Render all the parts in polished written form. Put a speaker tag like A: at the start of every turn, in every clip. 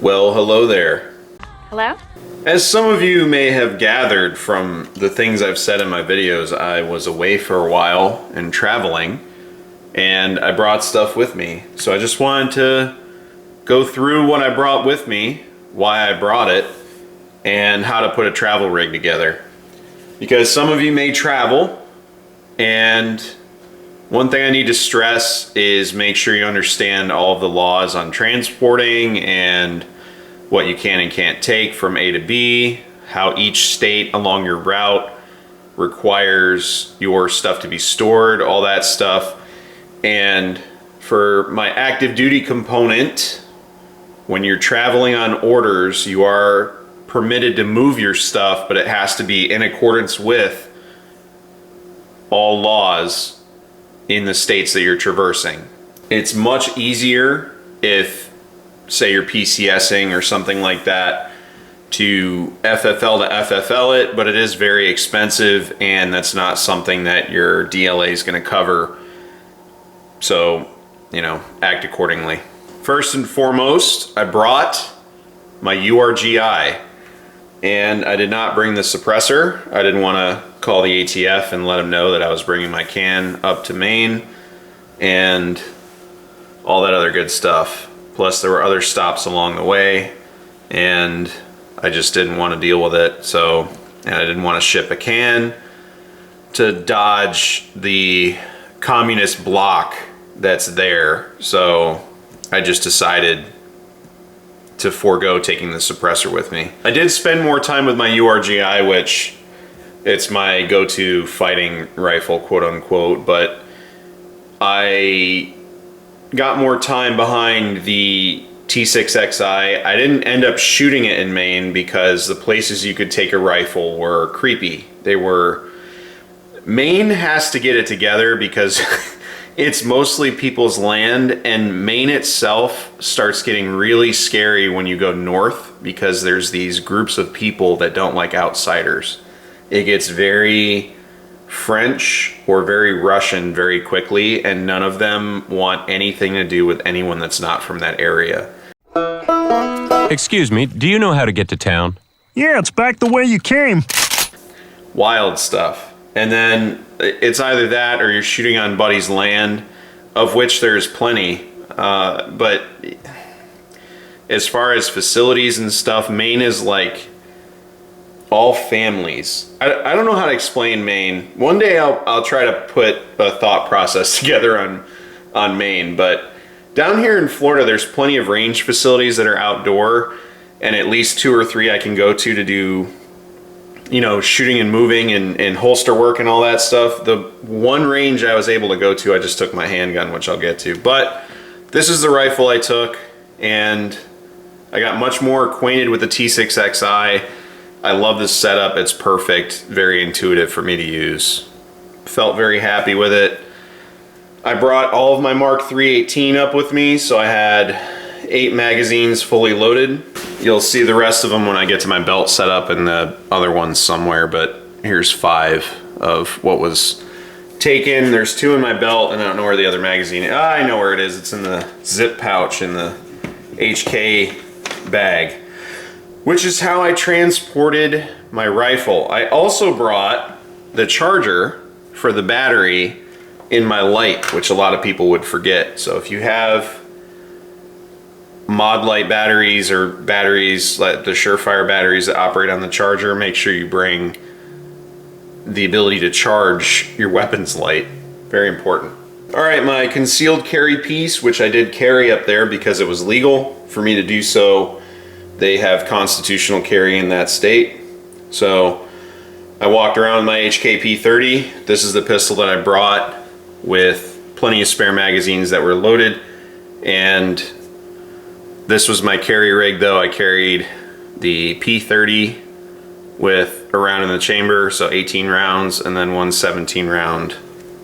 A: Well, hello there.
B: Hello?
A: As some of you may have gathered from the things I've said in my videos, I was away for a while and traveling, and I brought stuff with me. So I just wanted to go through what I brought with me, why I brought it, and how to put a travel rig together. Because some of you may travel, and one thing I need to stress is make sure you understand all of the laws on transporting and what you can and can't take from A to B, how each state along your route requires your stuff to be stored, all that stuff. And for my active duty component, when you're traveling on orders, you are permitted to move your stuff, but it has to be in accordance with all laws in the states that you're traversing. It's much easier if, say, you're PCSing or something like that, to FFL to FFL it, but it is very expensive, and that's not something that your DLA is going to cover. So, act accordingly. First and foremost, I brought my URGI, and I did not bring the suppressor. I didn't want to call the ATF and let them know that I was bringing my can up to Maine and all that other good stuff. Plus there were other stops along the way, and I just didn't want to deal with it. And I didn't want to ship a can to dodge the communist block that's there. So I just decided to forego taking the suppressor with me. I did spend more time with my URGI, which it's my go-to fighting rifle, quote unquote, but I got more time behind the T6XI. I didn't end up shooting it in Maine because the places you could take a rifle were creepy. Maine has to get it together because it's mostly people's land, and Maine itself starts getting really scary when you go north because there's these groups of people that don't like outsiders. It gets very French or very Russian very quickly, and none of them want anything to do with anyone that's not from that area.
C: Excuse me, do you know how to get to town?
D: Yeah, it's back the way you came.
A: Wild stuff. And then it's either that or you're shooting on buddy's land, of which there's plenty. But as far as facilities and stuff, Maine is like all families. I don't know how to explain Maine. One day I'll try to put a thought process together on Maine, but down here in Florida there's plenty of range facilities that are outdoor, and at least 2 or 3 I can go to do shooting and moving and holster work and all that stuff. The one range I was able to go to, I just took my handgun, which I'll get to. But this is the rifle I took, and I got much more acquainted with the T6XI. I love this setup. It's perfect, very intuitive for me to use. Felt very happy with it. I brought all of my Mark III 18 up with me, so I had 8 magazines fully loaded. You'll see the rest of them when I get to my belt setup and the other ones somewhere, but here's 5 of what was taken. There's 2 in my belt, and I don't know where the other magazine is. I know where it is. It's in the zip pouch in the HK bag, which is how I transported my rifle. I also brought the charger for the battery in my light, which a lot of people would forget. So if you have mod light batteries or batteries like the Surefire batteries that operate on the charger, make sure you bring the ability to charge your weapons light. Very important. All right, my concealed carry piece, which I did carry up there because it was legal for me to do so. They have constitutional carry in that state. So I walked around with my HK P30. This is the pistol that I brought with plenty of spare magazines that were loaded, and this was my carry rig though. I carried the P30 with a round in the chamber, so 18 rounds, and then one 17 round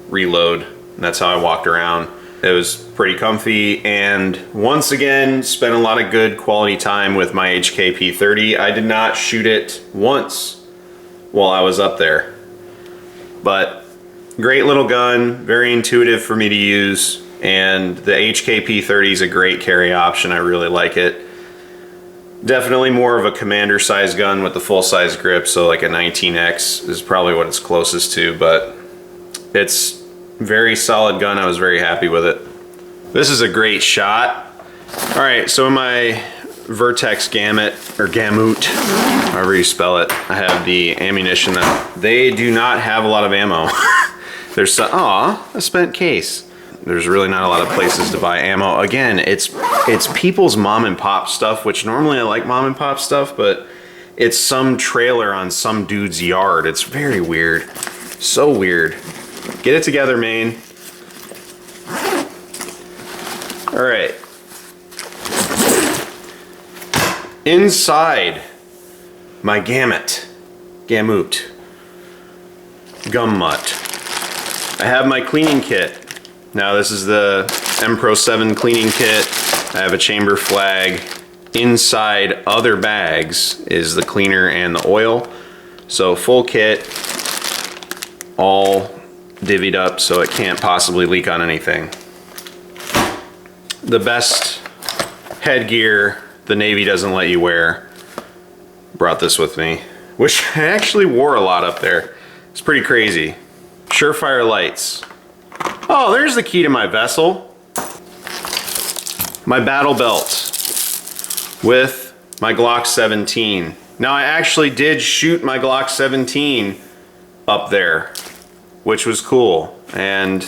A: reload. And that's how I walked around. It was pretty comfy, and once again, spent a lot of good quality time with my HK P30. I did not shoot it once while I was up there. But great little gun, very intuitive for me to use. And the HK P30 is a great carry option. I really like it. Definitely more of a commander size gun with the full size grip, so like a 19X is probably what it's closest to, but it's very solid gun. I was very happy with it. This is a great shot. All right, so in my Vertex Gamut, or Gamut, however you spell it, I have the ammunition that they do not have a lot of ammo. There's some, a spent case. There's really not a lot of places to buy ammo. Again, it's people's mom and pop stuff, which normally I like mom and pop stuff, but it's some trailer on some dude's yard. It's very weird. So weird. Get it together, Maine. All right. Inside my Gamut, Gummut, I have my cleaning kit. Now this is the M-Pro 7 cleaning kit. I have a chamber flag. Inside other bags is the cleaner and the oil. So full kit, all divvied up so it can't possibly leak on anything. The best headgear the Navy doesn't let you wear. Brought this with me, which I actually wore a lot up there. It's pretty crazy. Surefire lights. Oh, there's the key to my vessel. My battle belt with my Glock 17. Now I actually did shoot my Glock 17 up there, which was cool. And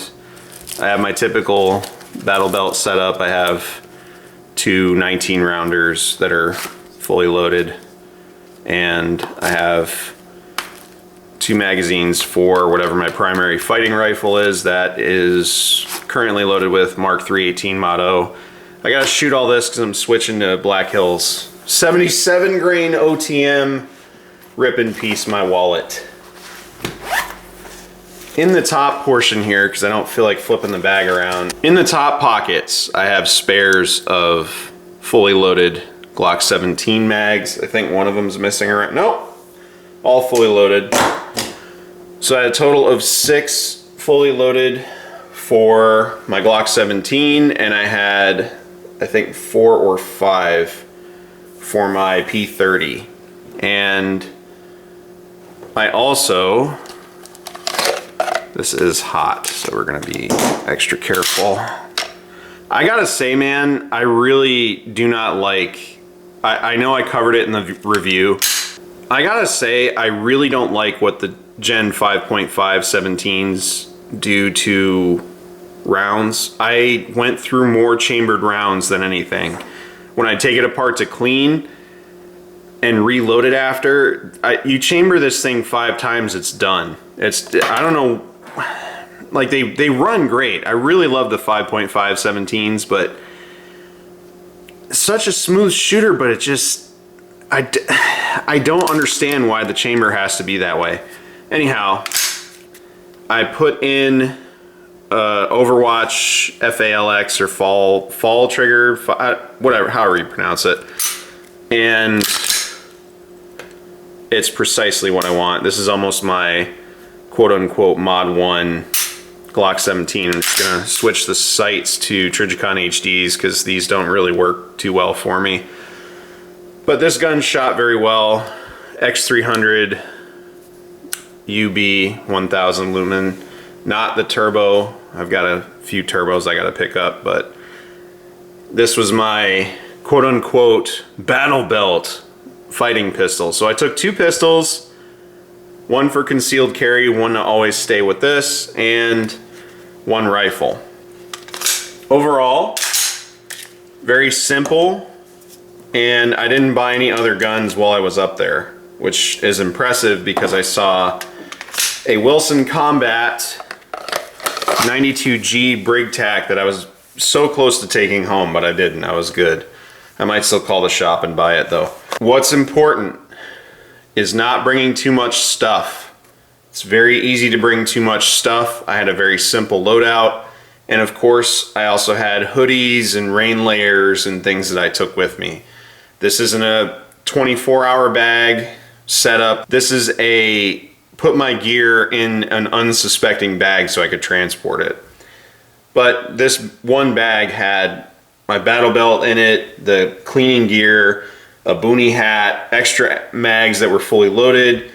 A: I have my typical battle belt set up. I have two 19 rounders that are fully loaded. And I have 2 magazines for whatever my primary fighting rifle is. That is currently loaded with Mark 318 Mod-O. I gotta shoot all this because I'm switching to Black Hills. 77 grain OTM. Rip in peace my wallet. In the top portion here, because I don't feel like flipping the bag around, in the top pockets I have spares of fully loaded Glock 17 mags. I think one of them's missing around. Nope, all fully loaded. So I had a total of 6 fully loaded for my Glock 17, and I had, I think, 4 or 5 for my P30. And I also, this is hot, so we're gonna be extra careful. I gotta say, man, I really do not like, I know I covered it in the review. I gotta say, I really don't like what the Gen 5.5 17s do to rounds. I went through more chambered rounds than anything. When I take it apart to clean and reload it after, you chamber this thing 5 times, it's done. I don't know, like they run great. I really love the 5.5 17s, but such a smooth shooter, but it just, I don't understand why the chamber has to be that way. Anyhow, I put in Overwatch FALX or fall trigger, whatever, however you pronounce it, and it's precisely what I want. This is almost my quote-unquote Mod 1 Glock 17. I'm just gonna switch the sights to Trijicon HDs because these don't really work too well for me. But this gun shot very well. X300 UB 1000 lumen, not the turbo. I've got a few turbos I gotta pick up, but this was my quote-unquote battle belt fighting pistol. So I took 2 pistols, one for concealed carry, one to always stay with this, and 1 rifle. Overall, very simple, and I didn't buy any other guns while I was up there, which is impressive because I saw a Wilson Combat 92G Brig Tac that I was so close to taking home, but I didn't. I was good. I might still call the shop and buy it though. What's important is not bringing too much stuff. It's very easy to bring too much stuff. I had a very simple loadout, and of course I also had hoodies and rain layers and things that I took with me. This isn't a 24-hour bag setup. This is a put my gear in an unsuspecting bag so I could transport it. But this one bag had my battle belt in it, the cleaning gear, a boonie hat, extra mags that were fully loaded,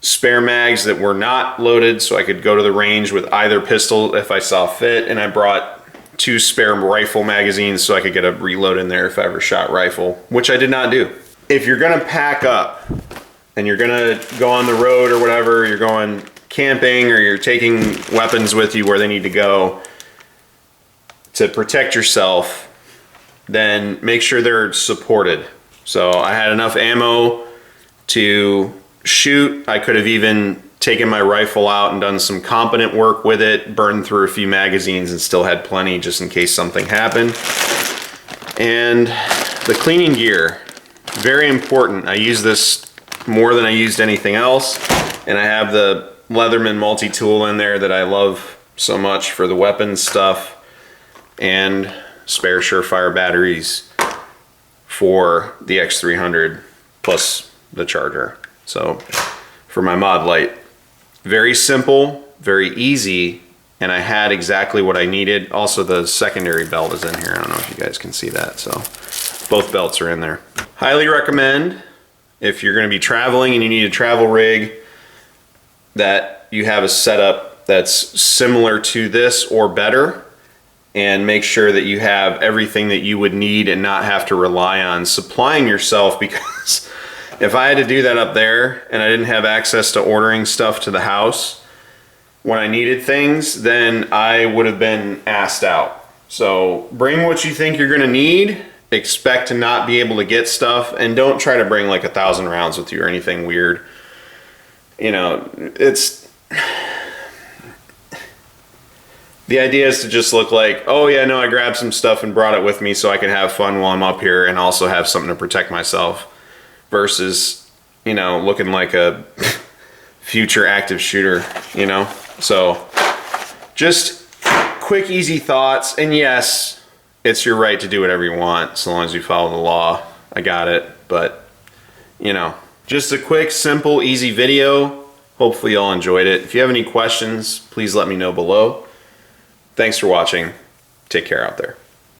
A: spare mags that were not loaded so I could go to the range with either pistol if I saw fit, and I brought 2 spare rifle magazines so I could get a reload in there if I ever shot rifle, which I did not do. If you're gonna pack up and you're gonna go on the road or whatever, you're going camping or you're taking weapons with you where they need to go to protect yourself, then make sure they're supported. So I had enough ammo to shoot. I could have even taken my rifle out and done some competent work with it, burned through a few magazines and still had plenty just in case something happened. And the cleaning gear, very important. I use this more than I used anything else. And I have the Leatherman multi-tool in there that I love so much for the weapons stuff, and spare Surefire batteries for the X300 plus the charger. So for my mod light, very simple, very easy, and I had exactly what I needed. Also, the secondary belt is in here. I don't know if you guys can see that. So both belts are in there. Highly recommend, if you're going to be traveling and you need a travel rig, that you have a setup that's similar to this or better, and make sure that you have everything that you would need and not have to rely on supplying yourself, because if I had to do that up there and I didn't have access to ordering stuff to the house when I needed things, then I would have been asked out. So bring what you think you're gonna need, expect to not be able to get stuff, and don't try to bring like 1,000 rounds with you or anything weird. You know, the idea is to just look like, oh yeah, no, I grabbed some stuff and brought it with me so I can have fun while I'm up here and also have something to protect myself, versus, you know, looking like a future active shooter, you know? So just quick, easy thoughts. And yes, it's your right to do whatever you want so long as you follow the law. I got it. But, you know, just a quick, simple, easy video. Hopefully y'all enjoyed it. If you have any questions, please let me know below. Thanks for watching. Take care out there.